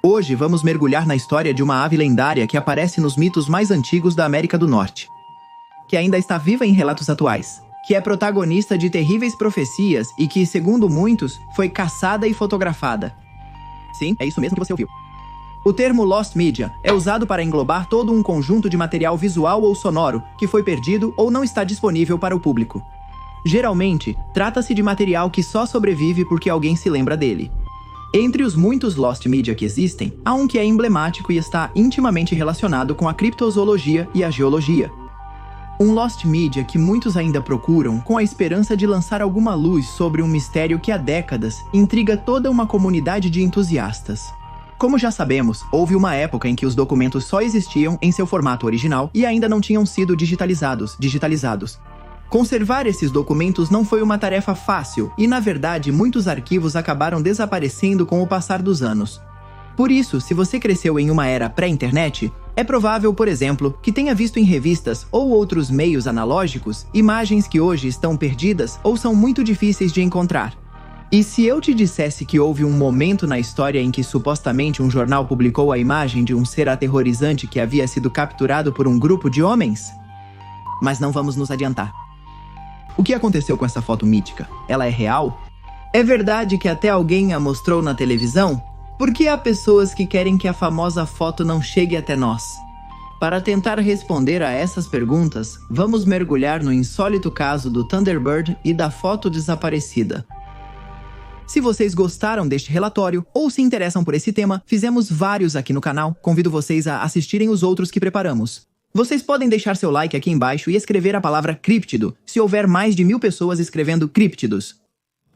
Hoje vamos mergulhar na história de uma ave lendária que aparece nos mitos mais antigos da América do Norte, que ainda está viva em relatos atuais, que é protagonista de terríveis profecias e que, segundo muitos, foi caçada e fotografada. Sim, é isso mesmo que você ouviu. O termo Lost Media é usado para englobar todo um conjunto de material visual ou sonoro que foi perdido ou não está disponível para o público. Geralmente, trata-se de material que só sobrevive porque alguém se lembra dele. Entre os muitos Lost Media que existem, há um que é emblemático e está intimamente relacionado com a criptozoologia e a geologia. Um Lost Media que muitos ainda procuram com a esperança de lançar alguma luz sobre um mistério que há décadas intriga toda uma comunidade de entusiastas. Como já sabemos, houve uma época em que os documentos só existiam em seu formato original e ainda não tinham sido digitalizados. Conservar esses documentos não foi uma tarefa fácil e, na verdade, muitos arquivos acabaram desaparecendo com o passar dos anos. Por isso, se você cresceu em uma era pré-internet, é provável, por exemplo, que tenha visto em revistas ou outros meios analógicos imagens que hoje estão perdidas ou são muito difíceis de encontrar. E se eu te dissesse que houve um momento na história em que supostamente um jornal publicou a imagem de um ser aterrorizante que havia sido capturado por um grupo de homens? Mas não vamos nos adiantar. O que aconteceu com essa foto mítica? Ela é real? É verdade que até alguém a mostrou na televisão? Por que há pessoas que querem que a famosa foto não chegue até nós? Para tentar responder a essas perguntas, vamos mergulhar no insólito caso do Thunderbird e da foto desaparecida. Se vocês gostaram deste relatório ou se interessam por esse tema, fizemos vários aqui no canal. Convido vocês a assistirem os outros que preparamos. Vocês podem deixar seu like aqui embaixo e escrever a palavra críptido, se houver mais de 1000 pessoas escrevendo críptidos.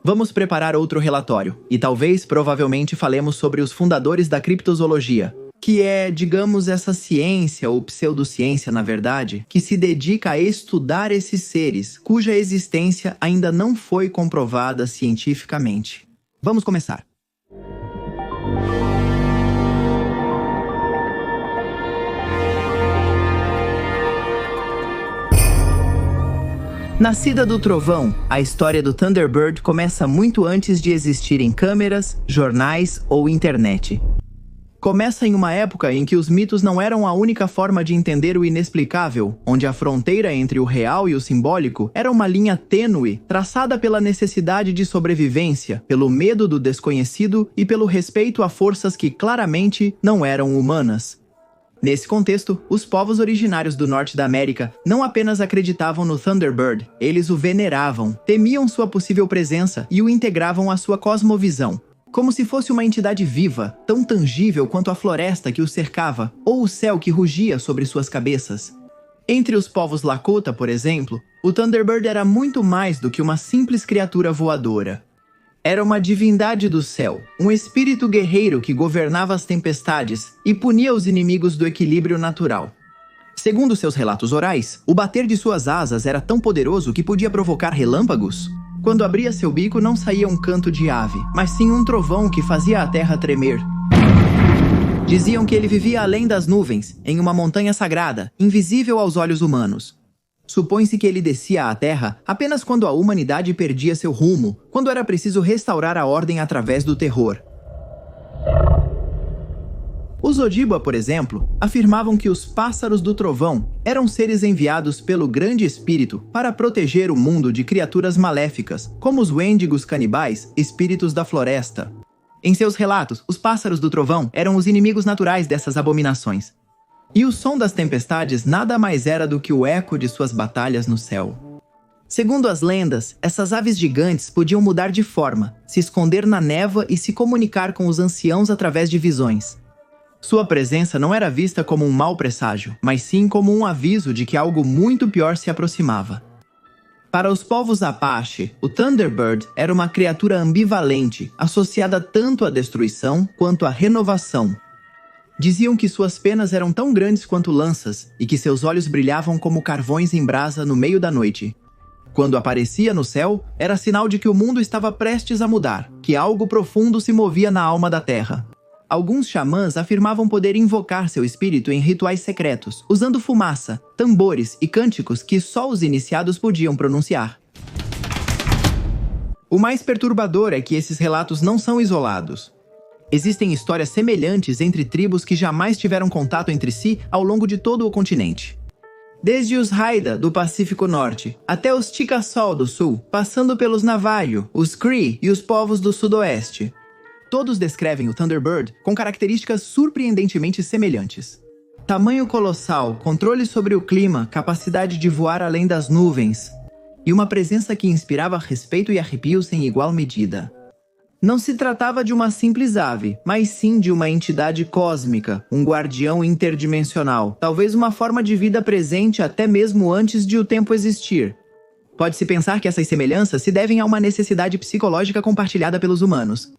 Vamos preparar outro relatório, e provavelmente falemos sobre os fundadores da criptozoologia, que é, digamos, essa ciência ou pseudociência, na verdade, que se dedica a estudar esses seres, cuja existência ainda não foi comprovada cientificamente. Vamos começar. Nascida do trovão, a história do Thunderbird começa muito antes de existirem câmeras, jornais ou internet. Começa em uma época em que os mitos não eram a única forma de entender o inexplicável, onde a fronteira entre o real e o simbólico era uma linha tênue, traçada pela necessidade de sobrevivência, pelo medo do desconhecido e pelo respeito a forças que claramente não eram humanas. Nesse contexto, os povos originários do norte da América não apenas acreditavam no Thunderbird, eles o veneravam, temiam sua possível presença e o integravam à sua cosmovisão, como se fosse uma entidade viva, tão tangível quanto a floresta que o cercava ou o céu que rugia sobre suas cabeças. Entre os povos Lakota, por exemplo, o Thunderbird era muito mais do que uma simples criatura voadora. Era uma divindade do céu, um espírito guerreiro que governava as tempestades e punia os inimigos do equilíbrio natural. Segundo seus relatos orais, o bater de suas asas era tão poderoso que podia provocar relâmpagos. Quando abria seu bico não saía um canto de ave, mas sim um trovão que fazia a terra tremer. Diziam que ele vivia além das nuvens, em uma montanha sagrada, invisível aos olhos humanos. Supõe-se que ele descia à Terra apenas quando a humanidade perdia seu rumo, quando era preciso restaurar a ordem através do terror. Os Ojibwa, por exemplo, afirmavam que os pássaros do trovão eram seres enviados pelo Grande Espírito para proteger o mundo de criaturas maléficas, como os Wendigos canibais, espíritos da floresta. Em seus relatos, os pássaros do trovão eram os inimigos naturais dessas abominações. E o som das tempestades nada mais era do que o eco de suas batalhas no céu. Segundo as lendas, essas aves gigantes podiam mudar de forma, se esconder na névoa e se comunicar com os anciãos através de visões. Sua presença não era vista como um mau presságio, mas sim como um aviso de que algo muito pior se aproximava. Para os povos Apache, o Thunderbird era uma criatura ambivalente, associada tanto à destruição quanto à renovação. Diziam que suas penas eram tão grandes quanto lanças e que seus olhos brilhavam como carvões em brasa no meio da noite. Quando aparecia no céu, era sinal de que o mundo estava prestes a mudar, que algo profundo se movia na alma da terra. Alguns xamãs afirmavam poder invocar seu espírito em rituais secretos, usando fumaça, tambores e cânticos que só os iniciados podiam pronunciar. O mais perturbador é que esses relatos não são isolados. Existem histórias semelhantes entre tribos que jamais tiveram contato entre si ao longo de todo o continente. Desde os Haida, do Pacífico Norte, até os Chickasaw do Sul, passando pelos Navajo, os Cree e os povos do Sudoeste. Todos descrevem o Thunderbird com características surpreendentemente semelhantes. Tamanho colossal, controle sobre o clima, capacidade de voar além das nuvens, e uma presença que inspirava respeito e arrepios em igual medida. Não se tratava de uma simples ave, mas sim de uma entidade cósmica, um guardião interdimensional, talvez uma forma de vida presente até mesmo antes de o tempo existir. Pode-se pensar que essas semelhanças se devem a uma necessidade psicológica compartilhada pelos humanos.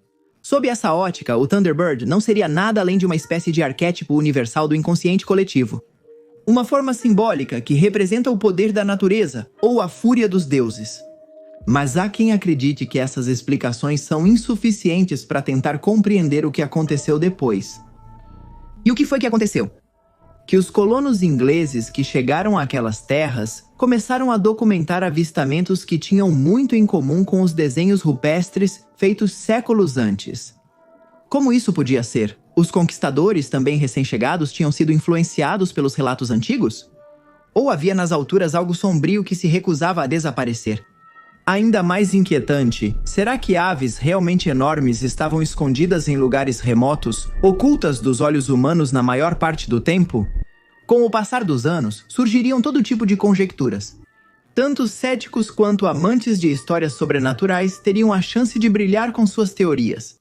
Sob essa ótica, o Thunderbird não seria nada além de uma espécie de arquétipo universal do inconsciente coletivo. Uma forma simbólica que representa o poder da natureza ou a fúria dos deuses. Mas há quem acredite que essas explicações são insuficientes para tentar compreender o que aconteceu depois. E o que foi que aconteceu? Que os colonos ingleses que chegaram àquelas terras começaram a documentar avistamentos que tinham muito em comum com os desenhos rupestres feitos séculos antes. Como isso podia ser? Os conquistadores, também recém-chegados, tinham sido influenciados pelos relatos antigos? Ou havia nas alturas algo sombrio que se recusava a desaparecer? Ainda mais inquietante, será que aves realmente enormes estavam escondidas em lugares remotos, ocultas dos olhos humanos na maior parte do tempo? Com o passar dos anos, surgiriam todo tipo de conjecturas. Tanto céticos quanto amantes de histórias sobrenaturais teriam a chance de brilhar com suas teorias.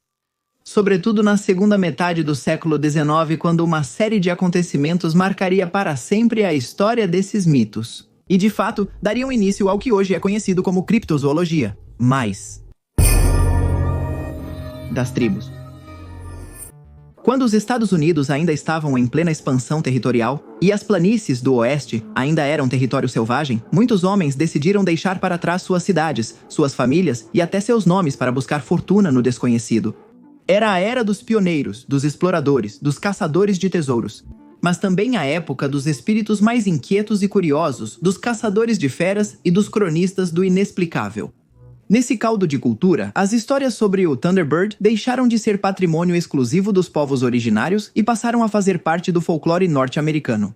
Sobretudo na segunda metade do século XIX, quando uma série de acontecimentos marcaria para sempre a história desses mitos. E, de fato, dariam início ao que hoje é conhecido como criptozoologia. Mais das tribos. Quando os Estados Unidos ainda estavam em plena expansão territorial e as planícies do oeste ainda eram território selvagem, muitos homens decidiram deixar para trás suas cidades, suas famílias e até seus nomes para buscar fortuna no desconhecido. Era a era dos pioneiros, dos exploradores, dos caçadores de tesouros. Mas também a época dos espíritos mais inquietos e curiosos, dos caçadores de feras e dos cronistas do inexplicável. Nesse caldo de cultura, as histórias sobre o Thunderbird deixaram de ser patrimônio exclusivo dos povos originários e passaram a fazer parte do folclore norte-americano.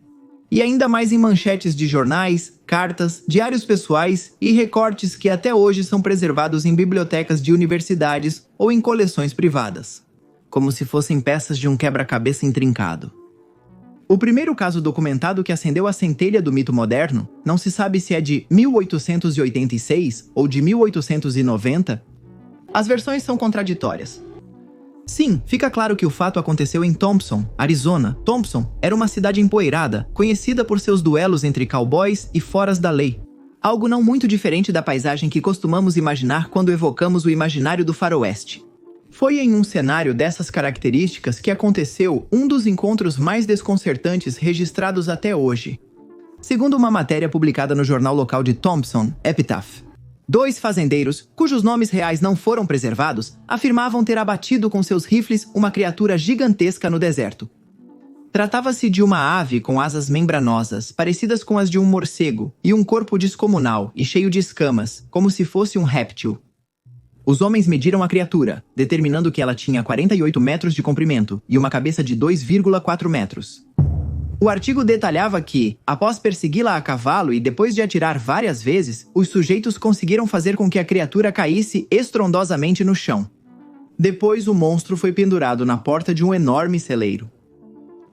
E ainda mais em manchetes de jornais, cartas, diários pessoais e recortes que até hoje são preservados em bibliotecas de universidades ou em coleções privadas, como se fossem peças de um quebra-cabeça intrincado. O primeiro caso documentado que acendeu a centelha do mito moderno, não se sabe se é de 1886 ou de 1890. As versões são contraditórias. Sim, fica claro que o fato aconteceu em Thompson, Arizona. Thompson era uma cidade empoeirada, conhecida por seus duelos entre cowboys e foras da lei. Algo não muito diferente da paisagem que costumamos imaginar quando evocamos o imaginário do faroeste. Foi em um cenário dessas características que aconteceu um dos encontros mais desconcertantes registrados até hoje. Segundo uma matéria publicada no jornal local de Thompson, Epitaph, 2 fazendeiros, cujos nomes reais não foram preservados, afirmavam ter abatido com seus rifles uma criatura gigantesca no deserto. Tratava-se de uma ave com asas membranosas, parecidas com as de um morcego, e um corpo descomunal e cheio de escamas, como se fosse um réptil. Os homens mediram a criatura, determinando que ela tinha 48 metros de comprimento e uma cabeça de 2,4 metros. O artigo detalhava que, após persegui-la a cavalo e depois de atirar várias vezes, os sujeitos conseguiram fazer com que a criatura caísse estrondosamente no chão. Depois, o monstro foi pendurado na porta de um enorme celeiro.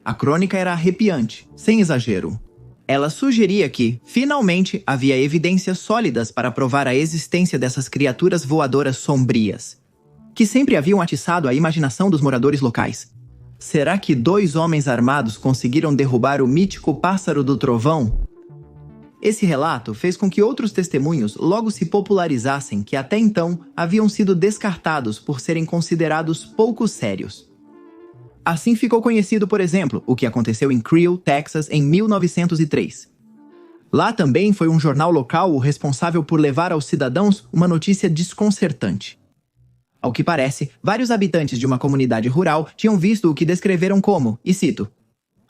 A crônica era arrepiante, sem exagero. Ela sugeria que, finalmente, havia evidências sólidas para provar a existência dessas criaturas voadoras sombrias, que sempre haviam atiçado a imaginação dos moradores locais. Será que 2 homens armados conseguiram derrubar o mítico pássaro do trovão? Esse relato fez com que outros testemunhos logo se popularizassem que até então haviam sido descartados por serem considerados pouco sérios. Assim ficou conhecido, por exemplo, o que aconteceu em Creel, Texas, em 1903. Lá também foi um jornal local o responsável por levar aos cidadãos uma notícia desconcertante. Ao que parece, vários habitantes de uma comunidade rural tinham visto o que descreveram como, e cito,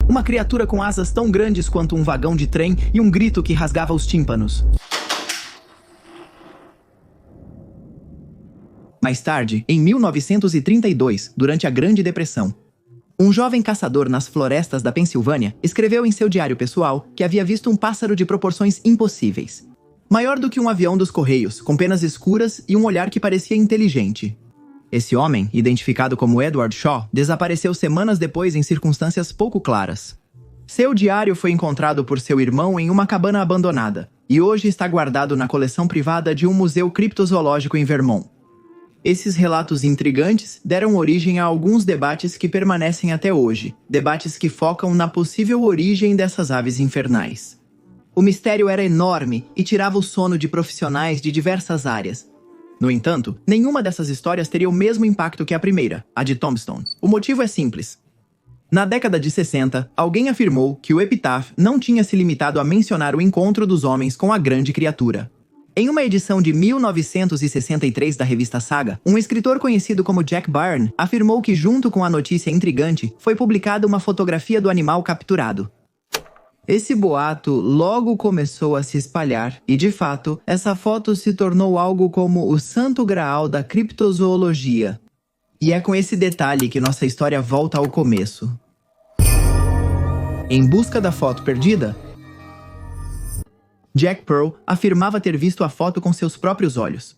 uma criatura com asas tão grandes quanto um vagão de trem e um grito que rasgava os tímpanos. Mais tarde, em 1932, durante a Grande Depressão, um jovem caçador nas florestas da Pensilvânia escreveu em seu diário pessoal que havia visto um pássaro de proporções impossíveis. Maior do que um avião dos Correios, com penas escuras e um olhar que parecia inteligente. Esse homem, identificado como Edward Shaw, desapareceu semanas depois em circunstâncias pouco claras. Seu diário foi encontrado por seu irmão em uma cabana abandonada e hoje está guardado na coleção privada de um museu criptozoológico em Vermont. Esses relatos intrigantes deram origem a alguns debates que permanecem até hoje, debates que focam na possível origem dessas aves infernais. O mistério era enorme e tirava o sono de profissionais de diversas áreas. No entanto, nenhuma dessas histórias teria o mesmo impacto que a primeira, a de Tombstone. O motivo é simples. Na década de 60, alguém afirmou que o Epitaph não tinha se limitado a mencionar o encontro dos homens com a grande criatura. Em uma edição de 1963 da revista Saga, um escritor conhecido como Jack Byrne afirmou que, junto com a notícia intrigante, foi publicada uma fotografia do animal capturado. Esse boato logo começou a se espalhar e, de fato, essa foto se tornou algo como o santo graal da criptozoologia. E é com esse detalhe que nossa história volta ao começo. Em busca da foto perdida, Jack Pearl afirmava ter visto a foto com seus próprios olhos.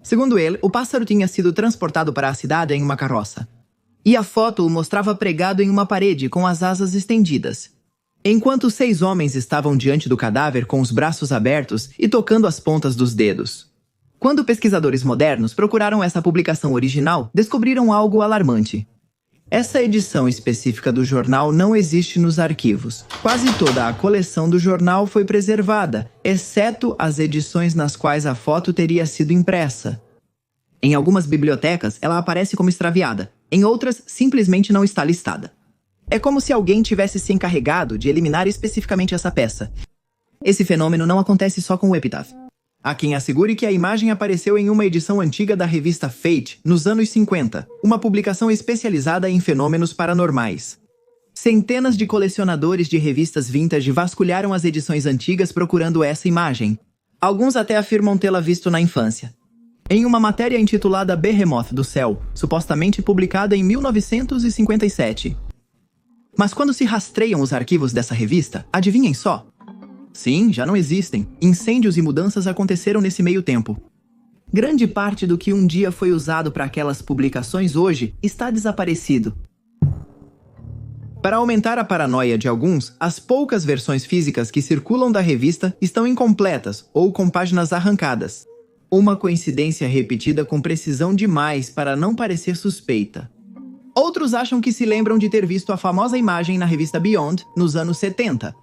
Segundo ele, o pássaro tinha sido transportado para a cidade em uma carroça. E a foto o mostrava pregado em uma parede com as asas estendidas. Enquanto 6 homens estavam diante do cadáver com os braços abertos e tocando as pontas dos dedos. Quando pesquisadores modernos procuraram essa publicação original, descobriram algo alarmante. Essa edição específica do jornal não existe nos arquivos. Quase toda a coleção do jornal foi preservada, exceto as edições nas quais a foto teria sido impressa. Em algumas bibliotecas, ela aparece como extraviada. Em outras, simplesmente não está listada. É como se alguém tivesse se encarregado de eliminar especificamente essa peça. Esse fenômeno não acontece só com o Epitaph. Há quem assegure que a imagem apareceu em uma edição antiga da revista Fate, nos anos 50, uma publicação especializada em fenômenos paranormais. Centenas de colecionadores de revistas vintage vasculharam as edições antigas procurando essa imagem. Alguns até afirmam tê-la visto na infância. Em uma matéria intitulada Behemoth do Céu, supostamente publicada em 1957. Mas quando se rastreiam os arquivos dessa revista, adivinhem só? Sim, já não existem. Incêndios e mudanças aconteceram nesse meio tempo. Grande parte do que um dia foi usado para aquelas publicações hoje está desaparecido. Para aumentar a paranoia de alguns, as poucas versões físicas que circulam da revista estão incompletas ou com páginas arrancadas. Uma coincidência repetida com precisão demais para não parecer suspeita. Outros acham que se lembram de ter visto a famosa imagem na revista Beyond nos anos 70.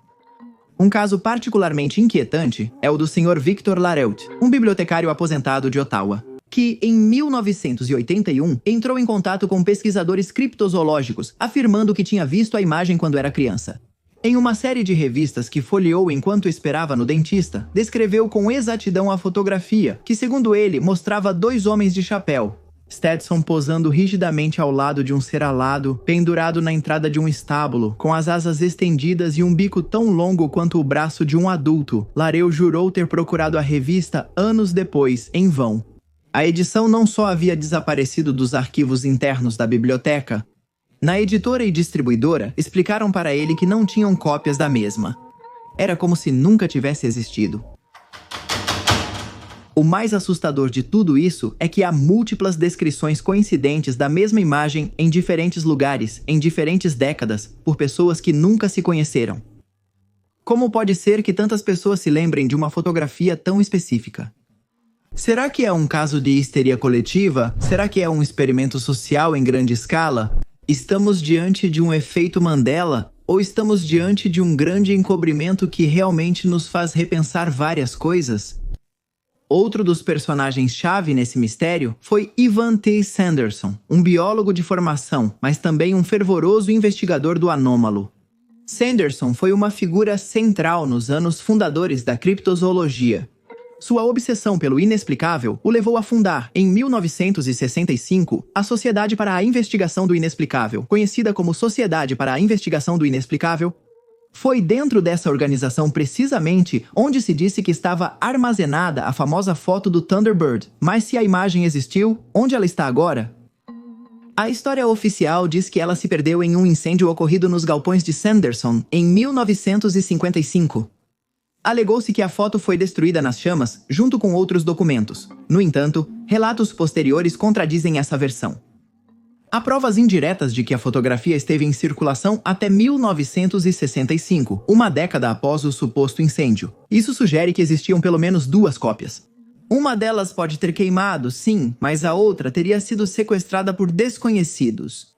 Um caso particularmente inquietante é o do Sr. Victor Lareut, um bibliotecário aposentado de Ottawa, que, em 1981, entrou em contato com pesquisadores criptozoológicos, afirmando que tinha visto a imagem quando era criança. Em uma série de revistas que folheou enquanto esperava no dentista, descreveu com exatidão a fotografia, que, segundo ele, mostrava 2 homens de chapéu. Stetson posando rigidamente ao lado de um ser alado, pendurado na entrada de um estábulo, com as asas estendidas e um bico tão longo quanto o braço de um adulto. Lareu jurou ter procurado a revista anos depois, em vão. A edição não só havia desaparecido dos arquivos internos da biblioteca. Na editora e distribuidora, explicaram para ele que não tinham cópias da mesma. Era como se nunca tivesse existido. O mais assustador de tudo isso é que há múltiplas descrições coincidentes da mesma imagem em diferentes lugares, em diferentes décadas, por pessoas que nunca se conheceram. Como pode ser que tantas pessoas se lembrem de uma fotografia tão específica? Será que é um caso de histeria coletiva? Será que é um experimento social em grande escala? Estamos diante de um efeito Mandela? Ou estamos diante de um grande encobrimento que realmente nos faz repensar várias coisas? Outro dos personagens-chave nesse mistério foi Ivan T. Sanderson, um biólogo de formação, mas também um fervoroso investigador do anômalo. Sanderson foi uma figura central nos anos fundadores da criptozoologia. Sua obsessão pelo inexplicável o levou a fundar, em 1965, a Sociedade para a Investigação do Inexplicável, conhecida como Sociedade para a Investigação do Inexplicável. Foi dentro dessa organização precisamente onde se disse que estava armazenada a famosa foto do Thunderbird. Mas se a imagem existiu, onde ela está agora? A história oficial diz que ela se perdeu em um incêndio ocorrido nos galpões de Sanderson em 1955. Alegou-se que a foto foi destruída nas chamas, junto com outros documentos. No entanto, relatos posteriores contradizem essa versão. Há provas indiretas de que a fotografia esteve em circulação até 1965, uma década após o suposto incêndio. Isso sugere que existiam pelo menos 2 cópias. Uma delas pode ter queimado, sim, mas a outra teria sido sequestrada por desconhecidos.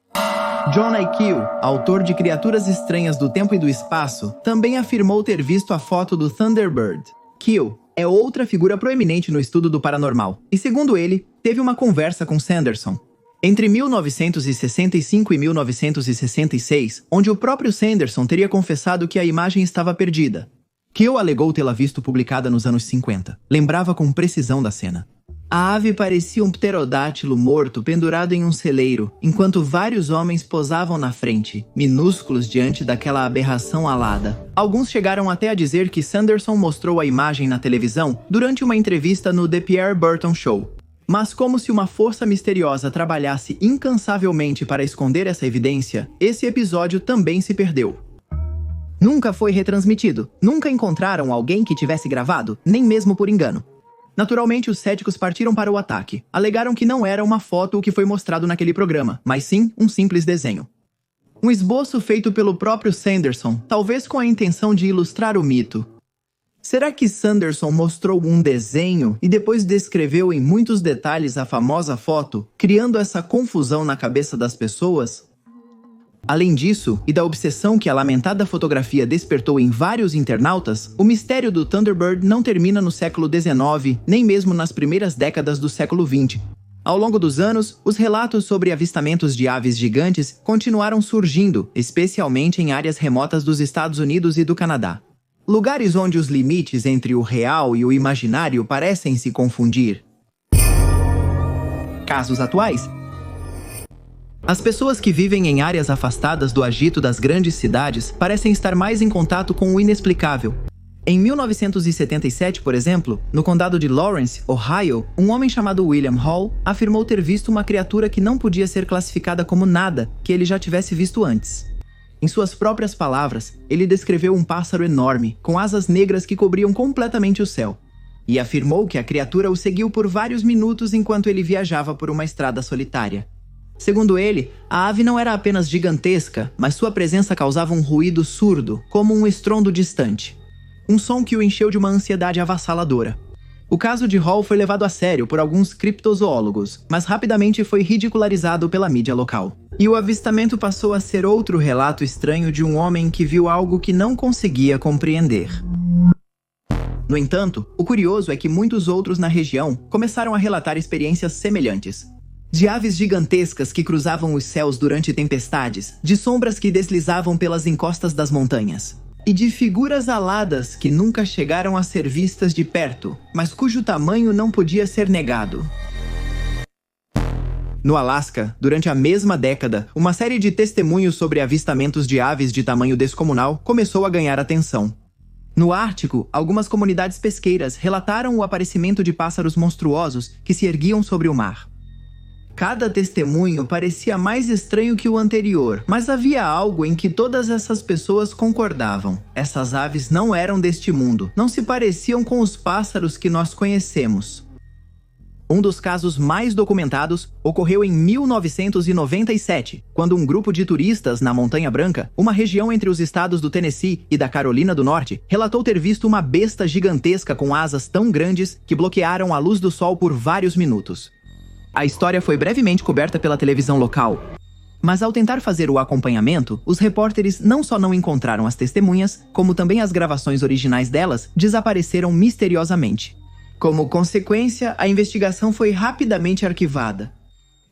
John Keel, autor de Criaturas Estranhas do Tempo e do Espaço, também afirmou ter visto a foto do Thunderbird. Keel é outra figura proeminente no estudo do paranormal, e segundo ele, teve uma conversa com Sanderson entre 1965 e 1966, onde o próprio Sanderson teria confessado que a imagem estava perdida. Keel alegou tê-la visto publicada nos anos 50. Lembrava com precisão da cena. A ave parecia um pterodátilo morto pendurado em um celeiro, enquanto vários homens posavam na frente, minúsculos diante daquela aberração alada. Alguns chegaram até a dizer que Sanderson mostrou a imagem na televisão durante uma entrevista no The Pierre Berton Show. Mas como se uma força misteriosa trabalhasse incansavelmente para esconder essa evidência, esse episódio também se perdeu. Nunca foi retransmitido, nunca encontraram alguém que tivesse gravado, nem mesmo por engano. Naturalmente, os céticos partiram para o ataque. Alegaram que não era uma foto o que foi mostrado naquele programa, mas sim um simples desenho. Um esboço feito pelo próprio Sanderson, talvez com a intenção de ilustrar o mito. Será que Sanderson mostrou um desenho e depois descreveu em muitos detalhes a famosa foto, criando essa confusão na cabeça das pessoas? Além disso, e da obsessão que a lamentada fotografia despertou em vários internautas, o mistério do Thunderbird não termina no século XIX, nem mesmo nas primeiras décadas do século XX. Ao longo dos anos, os relatos sobre avistamentos de aves gigantes continuaram surgindo, especialmente em áreas remotas dos Estados Unidos e do Canadá. Lugares onde os limites entre o real e o imaginário parecem se confundir. Casos atuais. As pessoas que vivem em áreas afastadas do agito das grandes cidades parecem estar mais em contato com o inexplicável. Em 1977, por exemplo, no condado de Lawrence, Ohio, um homem chamado William Hall afirmou ter visto uma criatura que não podia ser classificada como nada que ele já tivesse visto antes. Em suas próprias palavras, ele descreveu um pássaro enorme, com asas negras que cobriam completamente o céu, e afirmou que a criatura o seguiu por vários minutos enquanto ele viajava por uma estrada solitária. Segundo ele, a ave não era apenas gigantesca, mas sua presença causava um ruído surdo, como um estrondo distante. Um som que o encheu de uma ansiedade avassaladora. O caso de Hall foi levado a sério por alguns criptozoólogos, mas rapidamente foi ridicularizado pela mídia local. E o avistamento passou a ser outro relato estranho de um homem que viu algo que não conseguia compreender. No entanto, o curioso é que muitos outros na região começaram a relatar experiências semelhantes. De aves gigantescas que cruzavam os céus durante tempestades, de sombras que deslizavam pelas encostas das montanhas, e de figuras aladas que nunca chegaram a ser vistas de perto, mas cujo tamanho não podia ser negado. No Alasca, durante a mesma década, uma série de testemunhos sobre avistamentos de aves de tamanho descomunal começou a ganhar atenção. No Ártico, algumas comunidades pesqueiras relataram o aparecimento de pássaros monstruosos que se erguiam sobre o mar. Cada testemunho parecia mais estranho que o anterior, mas havia algo em que todas essas pessoas concordavam. Essas aves não eram deste mundo, não se pareciam com os pássaros que nós conhecemos. Um dos casos mais documentados ocorreu em 1997, quando um grupo de turistas na Montanha Branca, uma região entre os estados do Tennessee e da Carolina do Norte, relatou ter visto uma besta gigantesca com asas tão grandes que bloquearam a luz do sol por vários minutos. A história foi brevemente coberta pela televisão local. Mas ao tentar fazer o acompanhamento, os repórteres não só não encontraram as testemunhas, como também as gravações originais delas desapareceram misteriosamente. Como consequência, a investigação foi rapidamente arquivada.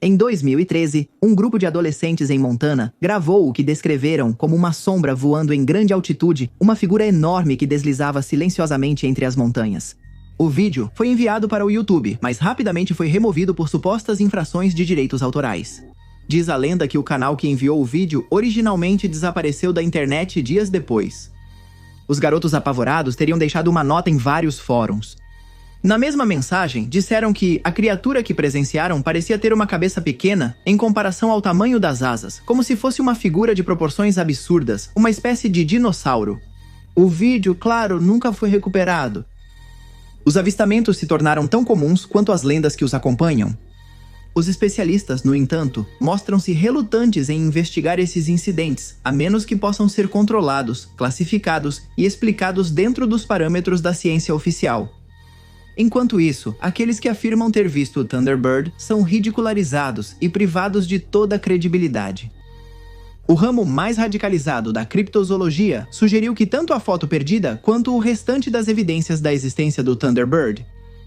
Em 2013, um grupo de adolescentes em Montana gravou o que descreveram como uma sombra voando em grande altitude, uma figura enorme que deslizava silenciosamente entre as montanhas. O vídeo foi enviado para o YouTube, mas rapidamente foi removido por supostas infrações de direitos autorais. Diz a lenda que o canal que enviou o vídeo originalmente desapareceu da internet dias depois. Os garotos apavorados teriam deixado uma nota em vários fóruns. Na mesma mensagem, disseram que a criatura que presenciaram parecia ter uma cabeça pequena em comparação ao tamanho das asas, como se fosse uma figura de proporções absurdas, uma espécie de dinossauro. O vídeo, claro, nunca foi recuperado. Os avistamentos se tornaram tão comuns quanto as lendas que os acompanham. Os especialistas, no entanto, mostram-se relutantes em investigar esses incidentes, a menos que possam ser controlados, classificados e explicados dentro dos parâmetros da ciência oficial. Enquanto isso, aqueles que afirmam ter visto o Thunderbird são ridicularizados e privados de toda a credibilidade. O ramo mais radicalizado da criptozoologia sugeriu que tanto a foto perdida quanto o restante das evidências da existência do Thunderbird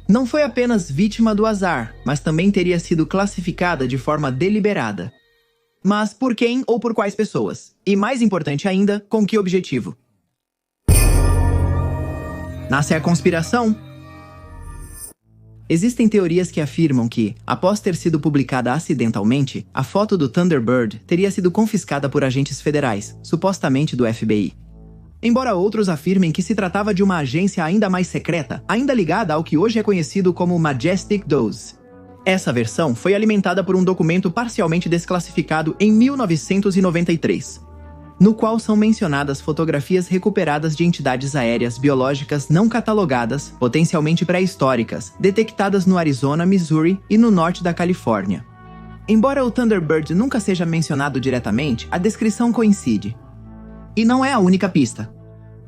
não foi apenas vítima do azar, mas também teria sido classificada de forma deliberada. Mas por quem ou por quais pessoas? E mais importante ainda, com que objetivo? Nasce a conspiração? Existem teorias que afirmam que, após ter sido publicada acidentalmente, a foto do Thunderbird teria sido confiscada por agentes federais, supostamente do FBI. Embora outros afirmem que se tratava de uma agência ainda mais secreta, ainda ligada ao que hoje é conhecido como Majestic 12. Essa versão foi alimentada por um documento parcialmente desclassificado em 1993, no qual são mencionadas fotografias recuperadas de entidades aéreas biológicas não catalogadas, potencialmente pré-históricas, detectadas no Arizona, Missouri e no norte da Califórnia. Embora o Thunderbird nunca seja mencionado diretamente, a descrição coincide. E não é a única pista.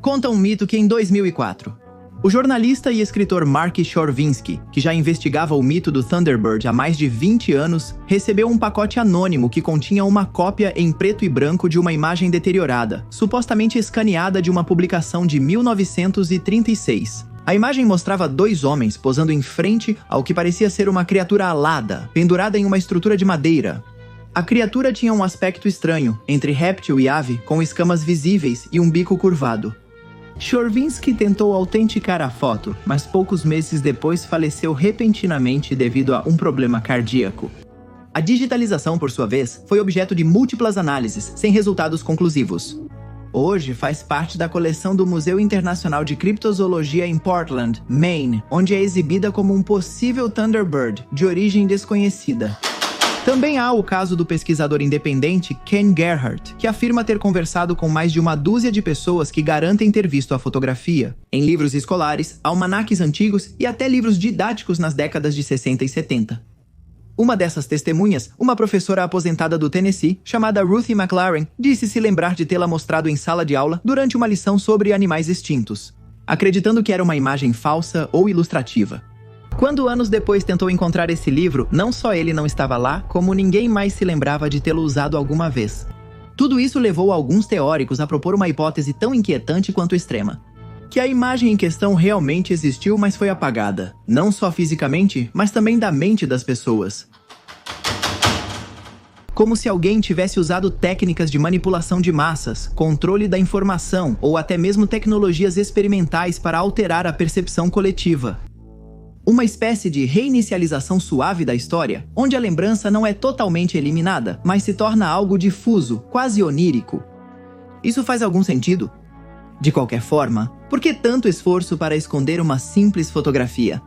Conta um mito que em 2004, o jornalista e escritor Mark Chorvinsky, que já investigava o mito do Thunderbird há mais de 20 anos, recebeu um pacote anônimo que continha uma cópia em preto e branco de uma imagem deteriorada, supostamente escaneada de uma publicação de 1936. A imagem mostrava dois homens posando em frente ao que parecia ser uma criatura alada, pendurada em uma estrutura de madeira. A criatura tinha um aspecto estranho, entre réptil e ave, com escamas visíveis e um bico curvado. Chorvinsky tentou autenticar a foto, mas poucos meses depois faleceu repentinamente devido a um problema cardíaco. A digitalização, por sua vez, foi objeto de múltiplas análises, sem resultados conclusivos. Hoje faz parte da coleção do Museu Internacional de Criptozoologia em Portland, Maine, onde é exibida como um possível Thunderbird de origem desconhecida. Também há o caso do pesquisador independente Ken Gerhardt, que afirma ter conversado com mais de uma dúzia de pessoas que garantem ter visto a fotografia, em livros escolares, almanaques antigos e até livros didáticos nas décadas de 60 e 70. Uma dessas testemunhas, uma professora aposentada do Tennessee, chamada Ruthie McLaren, disse se lembrar de tê-la mostrado em sala de aula durante uma lição sobre animais extintos, acreditando que era uma imagem falsa ou ilustrativa. Quando anos depois tentou encontrar esse livro, não só ele não estava lá, como ninguém mais se lembrava de tê-lo usado alguma vez. Tudo isso levou alguns teóricos a propor uma hipótese tão inquietante quanto extrema: que a imagem em questão realmente existiu, mas foi apagada, não só fisicamente, mas também da mente das pessoas. Como se alguém tivesse usado técnicas de manipulação de massas, controle da informação ou até mesmo tecnologias experimentais para alterar a percepção coletiva. Uma espécie de reinicialização suave da história, onde a lembrança não é totalmente eliminada, mas se torna algo difuso, quase onírico. Isso faz algum sentido? De qualquer forma, por que tanto esforço para esconder uma simples fotografia?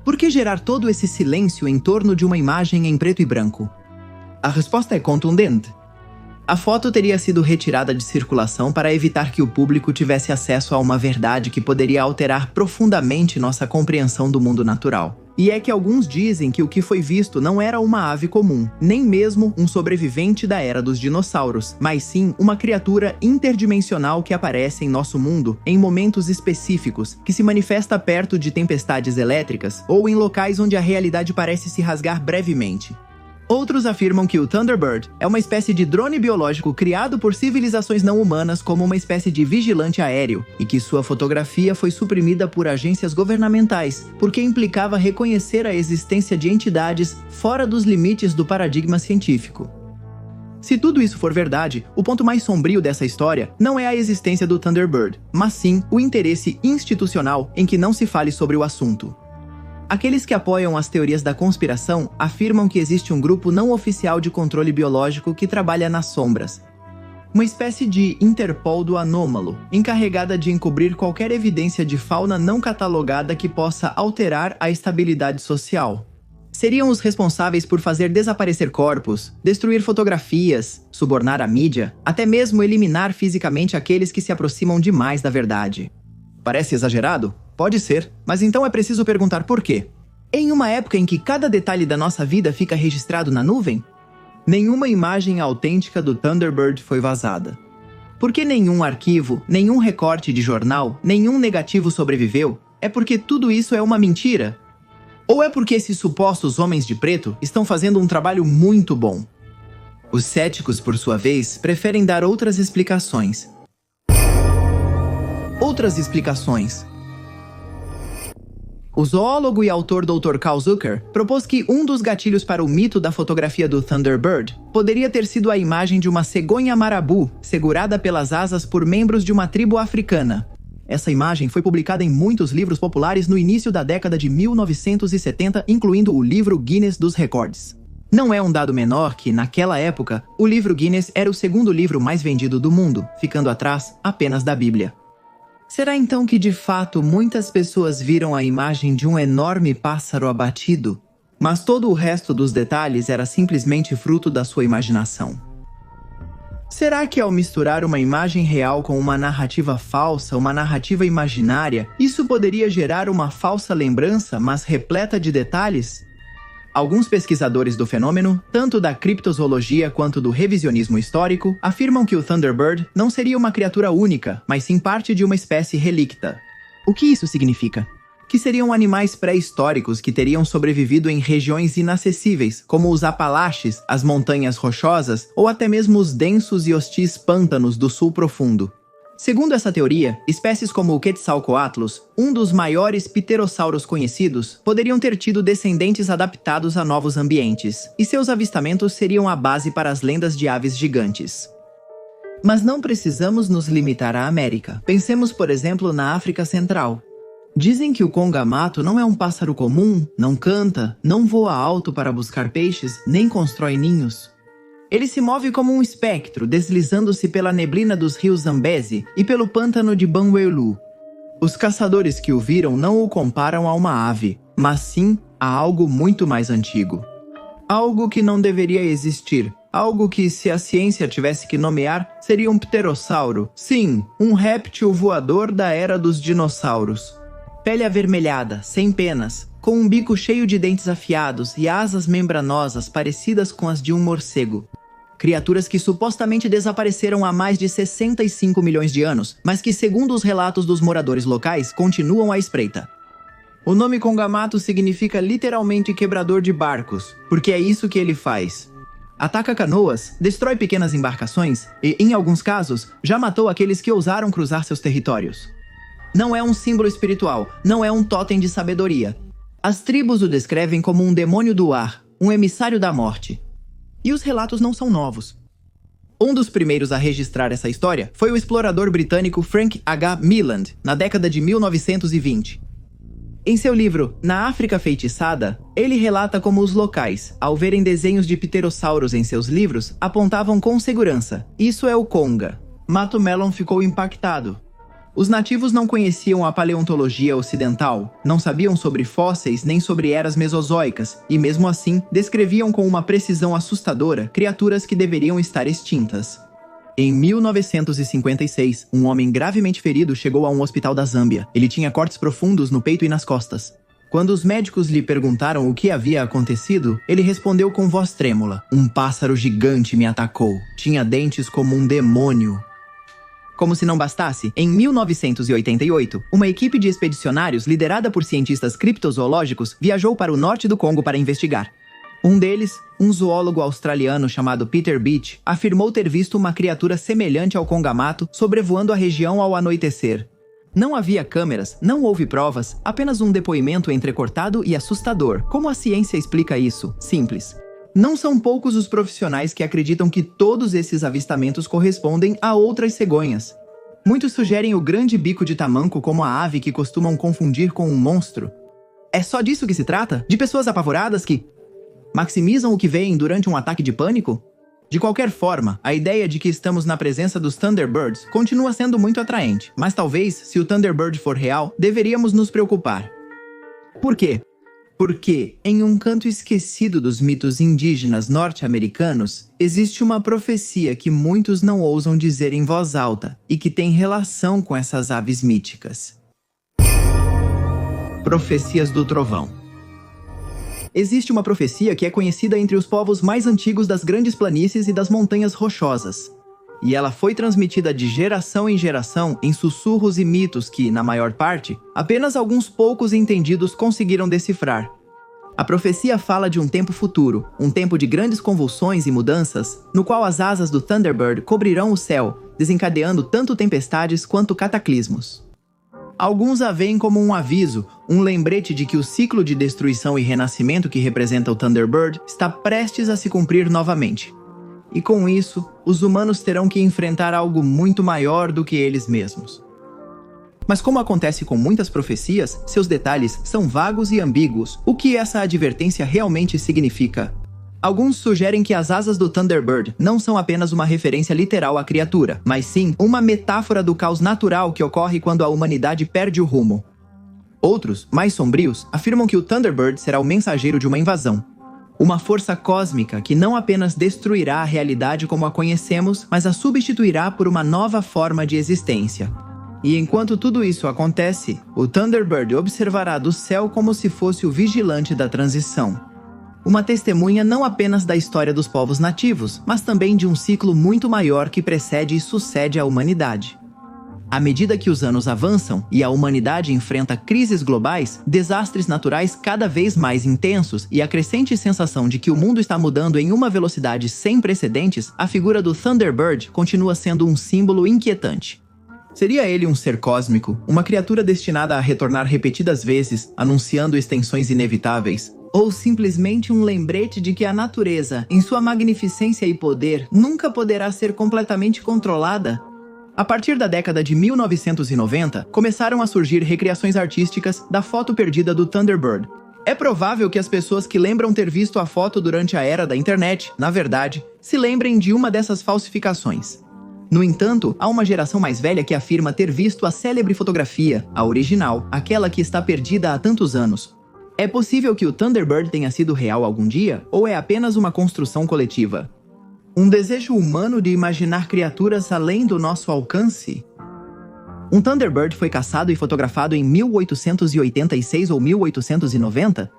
Por que gerar todo esse silêncio em torno de uma imagem em preto e branco? A resposta é contundente. A foto teria sido retirada de circulação para evitar que o público tivesse acesso a uma verdade que poderia alterar profundamente nossa compreensão do mundo natural. E é que alguns dizem que o que foi visto não era uma ave comum, nem mesmo um sobrevivente da era dos dinossauros, mas sim uma criatura interdimensional que aparece em nosso mundo em momentos específicos, que se manifesta perto de tempestades elétricas ou em locais onde a realidade parece se rasgar brevemente. Outros afirmam que o Thunderbird é uma espécie de drone biológico criado por civilizações não humanas como uma espécie de vigilante aéreo, e que sua fotografia foi suprimida por agências governamentais, porque implicava reconhecer a existência de entidades fora dos limites do paradigma científico. Se tudo isso for verdade, o ponto mais sombrio dessa história não é a existência do Thunderbird, mas sim o interesse institucional em que não se fale sobre o assunto. Aqueles que apoiam as teorias da conspiração afirmam que existe um grupo não oficial de controle biológico que trabalha nas sombras. uma espécie de Interpol do anômalo, encarregada de encobrir qualquer evidência de fauna não catalogada que possa alterar a estabilidade social. Seriam os responsáveis por fazer desaparecer corpos, destruir fotografias, subornar a mídia, até mesmo eliminar fisicamente aqueles que se aproximam demais da verdade. Parece exagerado? Pode ser, mas então é preciso perguntar por quê. Em uma época em que cada detalhe da nossa vida fica registrado na nuvem, nenhuma imagem autêntica do Thunderbird foi vazada. Por que nenhum arquivo, nenhum recorte de jornal, nenhum negativo sobreviveu? É porque tudo isso é uma mentira? Ou é porque esses supostos homens de preto estão fazendo um trabalho muito bom? Os céticos, por sua vez, preferem dar outras explicações. O zoólogo e autor Dr. Carl Zucker propôs que um dos gatilhos para o mito da fotografia do Thunderbird poderia ter sido a imagem de uma cegonha marabu segurada pelas asas por membros de uma tribo africana. Essa imagem foi publicada em muitos livros populares no início da década de 1970, incluindo o livro Guinness dos Recordes. Não é um dado menor que, naquela época, o livro Guinness era o segundo livro mais vendido do mundo, ficando atrás apenas da Bíblia. Será então que, de fato, muitas pessoas viram a imagem de um enorme pássaro abatido, mas todo o resto dos detalhes era simplesmente fruto da sua imaginação? Será que ao misturar uma imagem real com uma narrativa falsa, uma narrativa imaginária, isso poderia gerar uma falsa lembrança, mas repleta de detalhes? Alguns pesquisadores do fenômeno, tanto da criptozoologia quanto do revisionismo histórico, afirmam que o Thunderbird não seria uma criatura única, mas sim parte de uma espécie relicta. O que isso significa? Que seriam animais pré-históricos que teriam sobrevivido em regiões inacessíveis, como os Apalaches, as montanhas rochosas ou até mesmo os densos e hostis pântanos do sul profundo. Segundo essa teoria, espécies como o Quetzalcoatlus, um dos maiores pterossauros conhecidos, poderiam ter tido descendentes adaptados a novos ambientes, e seus avistamentos seriam a base para as lendas de aves gigantes. Mas não precisamos nos limitar à América. Pensemos, por exemplo, na África Central. Dizem que o congamato não é um pássaro comum, não canta, não voa alto para buscar peixes, nem constrói ninhos. Ele se move como um espectro, deslizando-se pela neblina dos rios Zambezi e pelo pântano de Banguelu. Os caçadores que o viram não o comparam a uma ave, mas sim a algo muito mais antigo. Algo que não deveria existir. Algo que, se a ciência tivesse que nomear, seria um pterossauro. Sim, um réptil voador da era dos dinossauros. Pele avermelhada, sem penas, com um bico cheio de dentes afiados e asas membranosas parecidas com as de um morcego. Criaturas que supostamente desapareceram há mais de 65 milhões de anos, mas que, segundo os relatos dos moradores locais, continuam à espreita. O nome congamato significa literalmente quebrador de barcos, porque é isso que ele faz. Ataca canoas, destrói pequenas embarcações e, em alguns casos, já matou aqueles que ousaram cruzar seus territórios. Não é um símbolo espiritual, não é um totem de sabedoria. As tribos o descrevem como um demônio do ar, um emissário da morte. E os relatos não são novos. Um dos primeiros a registrar essa história foi o explorador britânico Frank H. Milland, na década de 1920. Em seu livro Na África Feitiçada, ele relata como os locais, ao verem desenhos de pterossauros em seus livros, apontavam com segurança: isso é o Conga. Mato Mellon ficou impactado. Os nativos não conheciam a paleontologia ocidental, não sabiam sobre fósseis nem sobre eras mesozoicas, e mesmo assim, descreviam com uma precisão assustadora criaturas que deveriam estar extintas. Em 1956, um homem gravemente ferido chegou a um hospital da Zâmbia. Ele tinha cortes profundos no peito e nas costas. Quando os médicos lhe perguntaram o que havia acontecido, ele respondeu com voz trêmula: "Um pássaro gigante me atacou. Tinha dentes como um demônio." Como se não bastasse, em 1988, uma equipe de expedicionários liderada por cientistas criptozoológicos viajou para o norte do Congo para investigar. Um deles, um zoólogo australiano chamado Peter Beach, afirmou ter visto uma criatura semelhante ao congamato sobrevoando a região ao anoitecer. Não havia câmeras, não houve provas, apenas um depoimento entrecortado e assustador. Como a ciência explica isso? Simples. Não são poucos os profissionais que acreditam que todos esses avistamentos correspondem a outras cegonhas. Muitos sugerem o grande bico de tamanco como a ave que costumam confundir com um monstro. É só disso que se trata? De pessoas apavoradas que maximizam o que veem durante um ataque de pânico? De qualquer forma, a ideia de que estamos na presença dos Thunderbirds continua sendo muito atraente, mas talvez, se o Thunderbird for real, deveríamos nos preocupar. Por quê? Porque, em um canto esquecido dos mitos indígenas norte-americanos, existe uma profecia que muitos não ousam dizer em voz alta e que tem relação com essas aves míticas. Profecias do Trovão. Existe uma profecia que é conhecida entre os povos mais antigos das grandes planícies e das montanhas rochosas. E ela foi transmitida de geração em geração em sussurros e mitos que, na maior parte, apenas alguns poucos entendidos conseguiram decifrar. A profecia fala de um tempo futuro, um tempo de grandes convulsões e mudanças, no qual as asas do Thunderbird cobrirão o céu, desencadeando tanto tempestades quanto cataclismos. Alguns a veem como um aviso, um lembrete de que o ciclo de destruição e renascimento que representa o Thunderbird está prestes a se cumprir novamente. E com isso, os humanos terão que enfrentar algo muito maior do que eles mesmos. Mas como acontece com muitas profecias, seus detalhes são vagos e ambíguos. O que essa advertência realmente significa? Alguns sugerem que as asas do Thunderbird não são apenas uma referência literal à criatura, mas sim uma metáfora do caos natural que ocorre quando a humanidade perde o rumo. Outros, mais sombrios, afirmam que o Thunderbird será o mensageiro de uma invasão. Uma força cósmica que não apenas destruirá a realidade como a conhecemos, mas a substituirá por uma nova forma de existência. E enquanto tudo isso acontece, o Thunderbird observará do céu como se fosse o vigilante da transição. Uma testemunha não apenas da história dos povos nativos, mas também de um ciclo muito maior que precede e sucede a humanidade. À medida que os anos avançam e a humanidade enfrenta crises globais, desastres naturais cada vez mais intensos e a crescente sensação de que o mundo está mudando em uma velocidade sem precedentes, a figura do Thunderbird continua sendo um símbolo inquietante. Seria ele um ser cósmico, uma criatura destinada a retornar repetidas vezes, anunciando extensões inevitáveis? Ou simplesmente um lembrete de que a natureza, em sua magnificência e poder, nunca poderá ser completamente controlada? A partir da década de 1990, começaram a surgir recriações artísticas da foto perdida do Thunderbird. É provável que as pessoas que lembram ter visto a foto durante a era da internet, na verdade, se lembrem de uma dessas falsificações. No entanto, há uma geração mais velha que afirma ter visto a célebre fotografia, a original, aquela que está perdida há tantos anos. É possível que o Thunderbird tenha sido real algum dia, ou é apenas uma construção coletiva? Um desejo humano de imaginar criaturas além do nosso alcance? Um Thunderbird foi caçado e fotografado em 1886 ou 1890?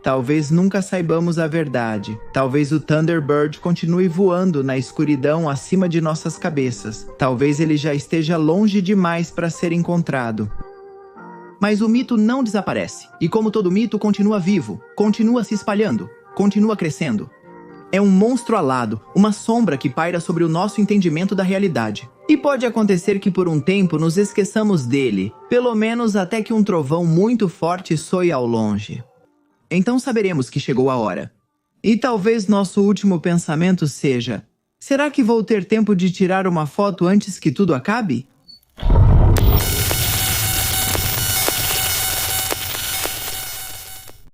Talvez nunca saibamos a verdade. Talvez o Thunderbird continue voando na escuridão acima de nossas cabeças. Talvez ele já esteja longe demais para ser encontrado. Mas o mito não desaparece, e como todo mito, continua vivo, continua se espalhando, continua crescendo. É um monstro alado, uma sombra que paira sobre o nosso entendimento da realidade. E pode acontecer que por um tempo nos esqueçamos dele, pelo menos até que um trovão muito forte soe ao longe. Então saberemos que chegou a hora. E talvez nosso último pensamento seja: será que vou ter tempo de tirar uma foto antes que tudo acabe?